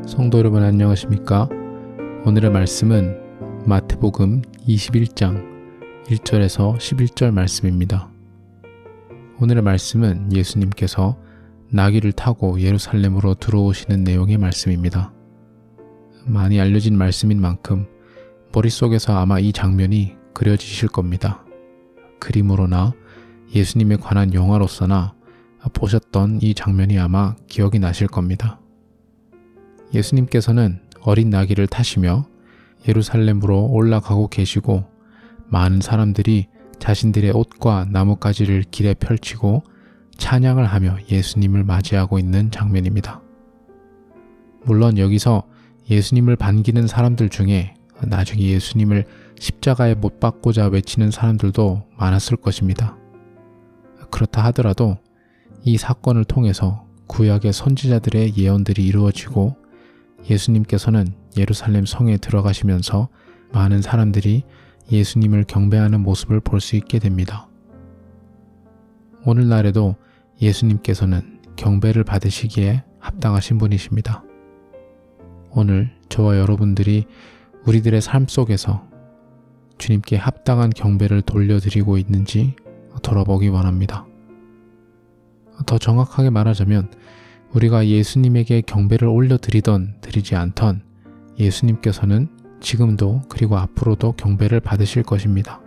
성도 여러분 안녕하십니까? 오늘의 말씀은 마태복음 21장 1절에서 11절 말씀입니다. 오늘의 말씀은 예수님께서 나귀를 타고 예루살렘으로 들어오시는 내용의 말씀입니다. 많이 알려진 말씀인 만큼 머릿속에서 아마 이 장면이 그려지실 겁니다. 그림으로나 예수님에 관한 영화로서나 보셨던 이 장면이 아마 기억이 나실 겁니다. 예수님께서는 어린 나귀를 타시며 예루살렘으로 올라가고 계시고 많은 사람들이 자신들의 옷과 나뭇가지를 길에 펼치고 찬양을 하며 예수님을 맞이하고 있는 장면입니다. 물론 여기서 예수님을 반기는 사람들 중에 나중에 예수님을 십자가에 못 박고자 외치는 사람들도 많았을 것입니다. 그렇다 하더라도 이 사건을 통해서 구약의 선지자들의 예언들이 이루어지고 예수님께서는 예루살렘 성에 들어가시면서 많은 사람들이 예수님을 경배하는 모습을 볼 수 있게 됩니다. 오늘날에도 예수님께서는 경배를 받으시기에 합당하신 분이십니다. 오늘 저와 여러분들이 우리들의 삶 속에서 주님께 합당한 경배를 돌려드리고 있는지 돌아보기 원합니다. 더 정확하게 말하자면 우리가 예수님에게 경배를 올려드리던 드리지 않던 예수님께서는 지금도 그리고 앞으로도 경배를 받으실 것입니다.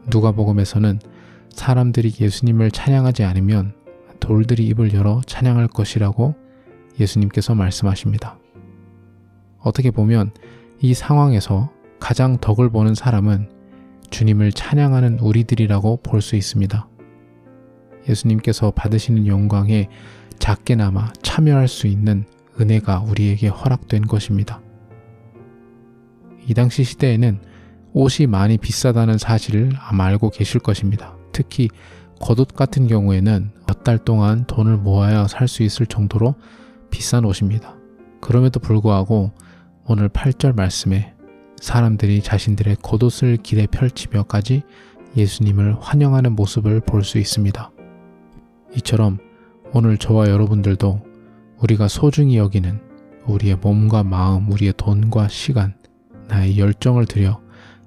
누가복음에서는 사람들이 예수님을 찬양하지 않으면 돌들이 입을 열어 찬양할 것이라고 예수님께서 말씀하십니다. 어떻게 보면 이 상황에서 가장 덕을 보는 사람은 주님을 찬양하는 우리들이라고 볼 수 있습니다. 예수님께서 받으시는 영광에 작게나마 참여할 수 있는 은혜가 우리에게 허락된 것입니다. 이 당시 시대에는 옷이 많이 비싸다는 사실을 아마 알고 계실 것입니다. 특히 겉옷 같은 경우에는 몇 달 동안 돈을 모아야 살 수 있을 정도로 비싼 옷입니다. 그럼에도 불구하고 오늘 8절 말씀에 사람들이 자신들의 겉옷을 길에 펼치며까지 예수님을 환영하는 모습을 볼 수 있습니다. 이처럼 오늘 저와 여러분들도 우리가 소중히 여기는 우리의 몸과 마음, 우리의 돈과 시간, 나의 열정을 들여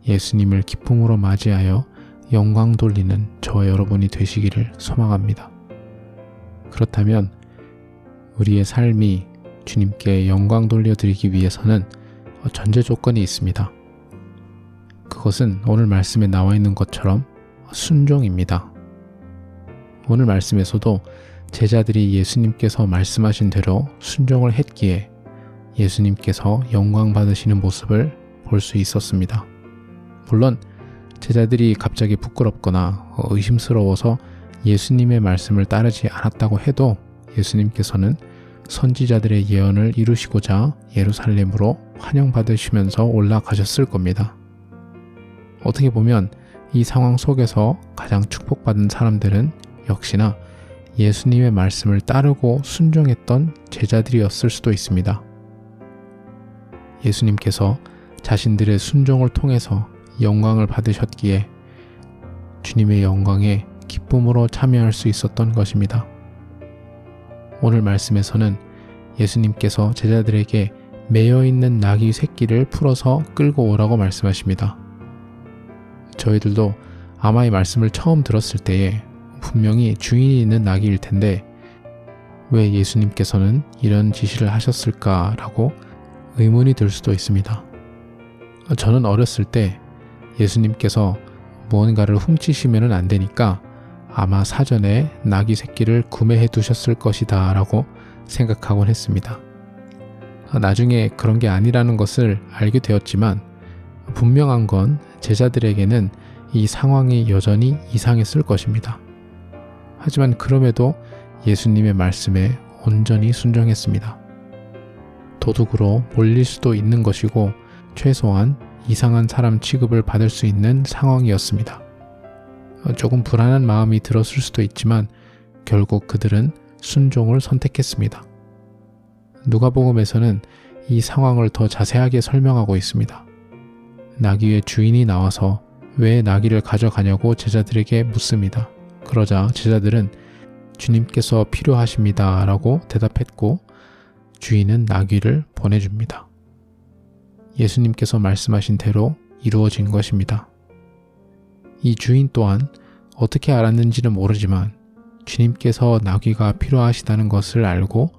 예수님을 기쁨으로 맞이하여 영광 돌리는 저와 여러분이 되시기를 소망합니다. 그렇다면 우리의 삶이 주님께 영광 돌려드리기 위해서는 전제 조건이 있습니다. 그것은 오늘 말씀에 나와 있는 것처럼 순종입니다. 오늘 말씀에서도 제자들이 예수님께서 말씀하신 대로 순종을 했기에 예수님께서 영광 받으시는 모습을 볼 수 있었습니다. 물론 제자들이 갑자기 부끄럽거나 의심스러워서 예수님의 말씀을 따르지 않았다고 해도 예수님께서는 선지자들의 예언을 이루시고자 예루살렘으로 환영받으시면서 올라가셨을 겁니다. 어떻게 보면 이 상황 속에서 가장 축복받은 사람들은 역시나 예수님의 말씀을 따르고 순종했던 제자들이었을 수도 있습니다. 예수님께서 자신들의 순종을 통해서 영광을 받으셨기에 주님의 영광에 기쁨으로 참여할 수 있었던 것입니다. 오늘 말씀에서는 예수님께서 제자들에게 매여있는 나귀 새끼를 풀어서 끌고 오라고 말씀하십니다. 저희들도 아마 이 말씀을 처음 들었을 때에 분명히 주인이 있는 나귀일 텐데 왜 예수님께서는 이런 지시를 하셨을까라고 의문이 들 수도 있습니다. 저는 어렸을 때 예수님께서 무언가를 훔치시면 안 되니까 아마 사전에 나귀 새끼를 구매해 두셨을 것이다 라고 생각하곤 했습니다. 나중에 그런 게 아니라는 것을 알게 되었지만 분명한 건 제자들에게는 이 상황이 여전히 이상했을 것입니다. 하지만 그럼에도 예수님의 말씀에 온전히 순종했습니다. 도둑으로 몰릴 수도 있는 것이고 최소한 이상한 사람 취급을 받을 수 있는 상황이었습니다. 조금 불안한 마음이 들었을 수도 있지만 결국 그들은 순종을 선택했습니다. 누가복음에서는 이 상황을 더 자세하게 설명하고 있습니다. 나귀의 주인이 나와서 왜 나귀를 가져가냐고 제자들에게 묻습니다. 그러자 제자들은 주님께서 필요하십니다 라고 대답했고 주인은 나귀를 보내줍니다. 예수님께서 말씀하신 대로 이루어진 것입니다. 이 주인 또한 어떻게 알았는지는 모르지만 주님께서 나귀가 필요하시다는 것을 알고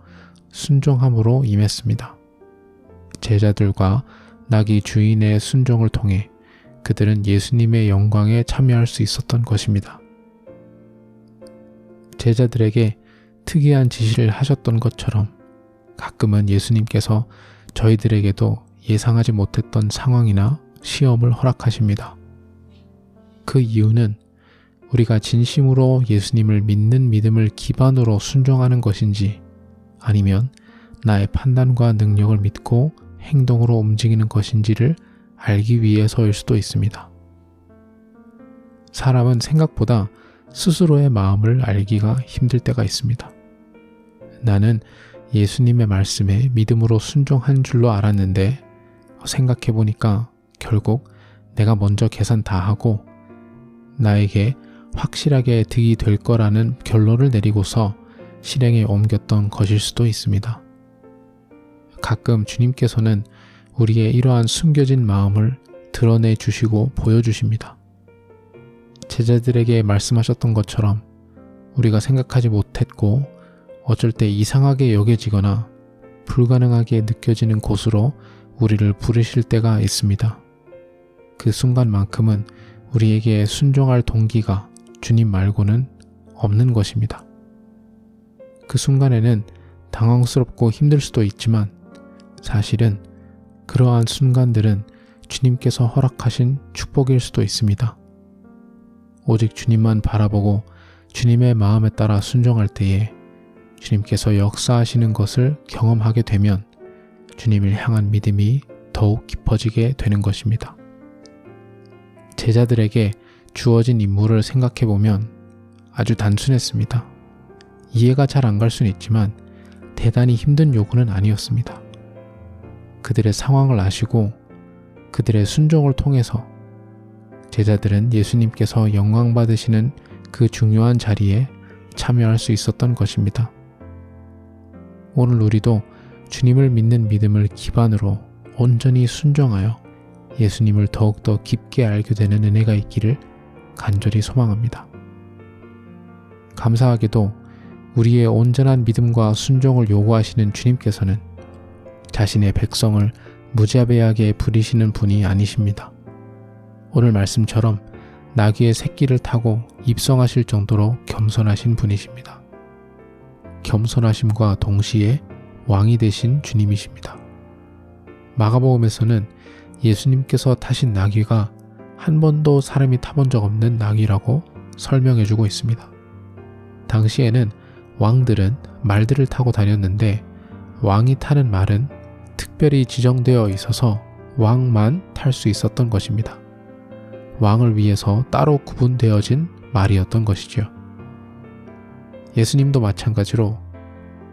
순종함으로 임했습니다. 제자들과 나귀 주인의 순종을 통해 그들은 예수님의 영광에 참여할 수 있었던 것입니다. 제자들에게 특이한 지시를 하셨던 것처럼 가끔은 예수님께서 저희들에게도 예상하지 못했던 상황이나 시험을 허락하십니다. 그 이유는 우리가 진심으로 예수님을 믿는 믿음을 기반으로 순종하는 것인지 아니면 나의 판단과 능력을 믿고 행동으로 움직이는 것인지를 알기 위해서일 수도 있습니다. 사람은 생각보다 스스로의 마음을 알기가 힘들 때가 있습니다. 나는 예수님의 말씀에 믿음으로 순종한 줄로 알았는데 생각해보니까 결국 내가 먼저 계산 다 하고 나에게 확실하게 득이 될 거라는 결론을 내리고서 실행에 옮겼던 것일 수도 있습니다. 가끔 주님께서는 우리의 이러한 숨겨진 마음을 드러내 주시고 보여주십니다. 제자들에게 말씀하셨던 것처럼 우리가 생각하지 못했고 어쩔 때 이상하게 여겨지거나 불가능하게 느껴지는 곳으로 우리를 부르실 때가 있습니다. 그 순간만큼은 우리에게 순종할 동기가 주님 말고는 없는 것입니다. 그 순간에는 당황스럽고 힘들 수도 있지만 사실은 그러한 순간들은 주님께서 허락하신 축복일 수도 있습니다. 오직 주님만 바라보고 주님의 마음에 따라 순종할 때에 주님께서 역사하시는 것을 경험하게 되면 주님을 향한 믿음이 더욱 깊어지게 되는 것입니다. 제자들에게 주어진 임무를 생각해보면 아주 단순했습니다. 이해가 잘 안 갈 수는 있지만 대단히 힘든 요구는 아니었습니다. 그들의 상황을 아시고 그들의 순종을 통해서 제자들은 예수님께서 영광 받으시는 그 중요한 자리에 참여할 수 있었던 것입니다. 오늘 우리도 주님을 믿는 믿음을 기반으로 온전히 순종하여 예수님을 더욱더 깊게 알게 되는 은혜가 있기를 간절히 소망합니다. 감사하게도 우리의 온전한 믿음과 순종을 요구하시는 주님께서는 자신의 백성을 무자비하게 부리시는 분이 아니십니다. 오늘 말씀처럼 나귀의 새끼를 타고 입성하실 정도로 겸손하신 분이십니다. 겸손하심과 동시에 왕이 되신 주님이십니다. 마가복음에서는 예수님께서 타신 나귀가 한 번도 사람이 타본 적 없는 나귀라고 설명해주고 있습니다. 당시에는 왕들은 말들을 타고 다녔는데 왕이 타는 말은 특별히 지정되어 있어서 왕만 탈 수 있었던 것입니다. 왕을 위해서 따로 구분되어진 말이었던 것이죠. 예수님도 마찬가지로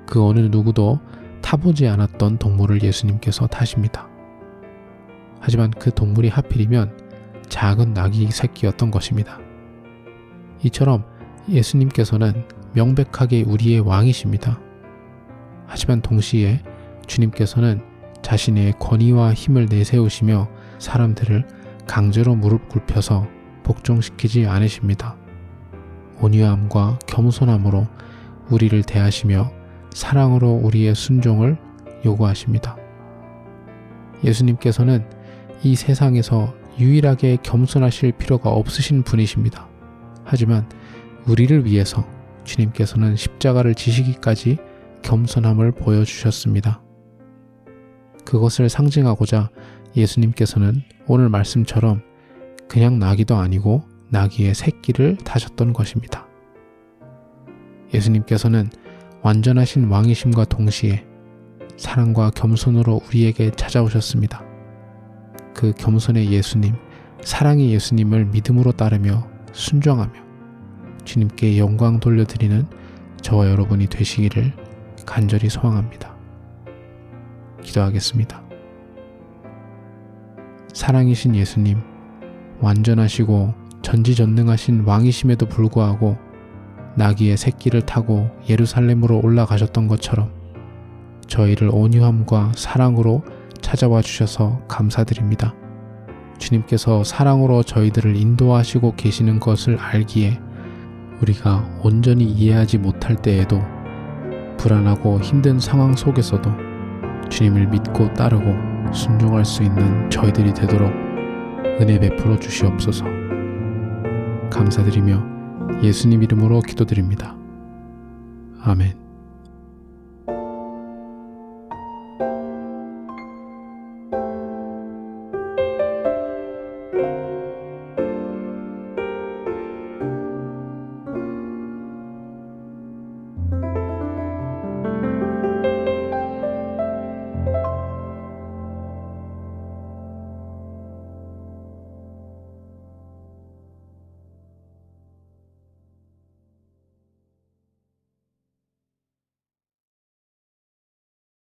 그 어느 누구도 타보지 않았던 동물을 예수님께서 타십니다. 하지만 그 동물이 하필이면 작은 나귀 새끼였던 것입니다. 이처럼 예수님께서는 명백하게 우리의 왕이십니다. 하지만 동시에 주님께서는 자신의 권위와 힘을 내세우시며 사람들을 강제로 무릎 꿇혀서 복종시키지 않으십니다. 온유함과 겸손함으로 우리를 대하시며 사랑으로 우리의 순종을 요구하십니다. 예수님께서는 이 세상에서 유일하게 겸손하실 필요가 없으신 분이십니다. 하지만 우리를 위해서 주님께서는 십자가를 지시기까지 겸손함을 보여주셨습니다. 그것을 상징하고자 예수님께서는 오늘 말씀처럼 그냥 나귀도 아니고 나귀의 새끼를 타셨던 것입니다. 예수님께서는 완전하신 왕이심과 동시에 사랑과 겸손으로 우리에게 찾아오셨습니다. 그 겸손의 예수님, 사랑의 예수님을 믿음으로 따르며 순종하며 주님께 영광 돌려드리는 저와 여러분이 되시기를 간절히 소망합니다. 기도하겠습니다. 사랑이신 예수님, 완전하시고 전지전능하신 왕이심에도 불구하고 나귀의 새끼를 타고 예루살렘으로 올라가셨던 것처럼 저희를 온유함과 사랑으로 찾아와 주셔서 감사드립니다. 주님께서 사랑으로 저희들을 인도하시고 계시는 것을 알기에 우리가 온전히 이해하지 못할 때에도 불안하고 힘든 상황 속에서도 주님을 믿고 따르고 순종할 수 있는 저희들이 되도록 은혜 베풀어 주시옵소서. 감사드리며 예수님 이름으로 기도드립니다. 아멘.